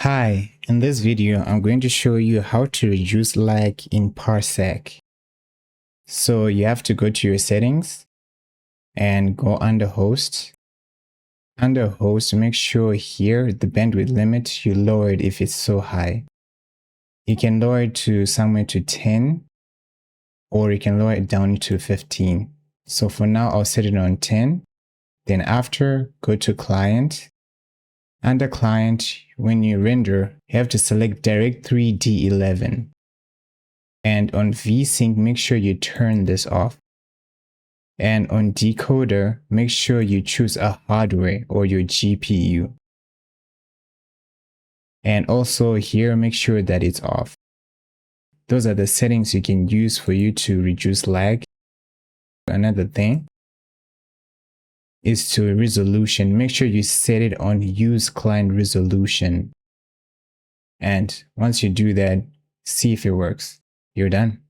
Hi, in this video, I'm going to show you how to reduce lag in Parsec. So you have to go to your settings and go under host. Under host, make sure here the bandwidth limit, you lower it if it's so high. You can lower it to somewhere to 10 or you can lower it down to 15. So for now, I'll set it on 10. Then after, go to client. Under client, when you render, you have to select Direct3 D11. And on VSync, make sure you turn this off. And on decoder, make sure you choose a hardware or your GPU. And also here, make sure that it's off. Those are the settings you can use for you to reduce lag. Another thing is to resolution. Make sure you set it on use client resolution. And once you do that, see if it works. You're done.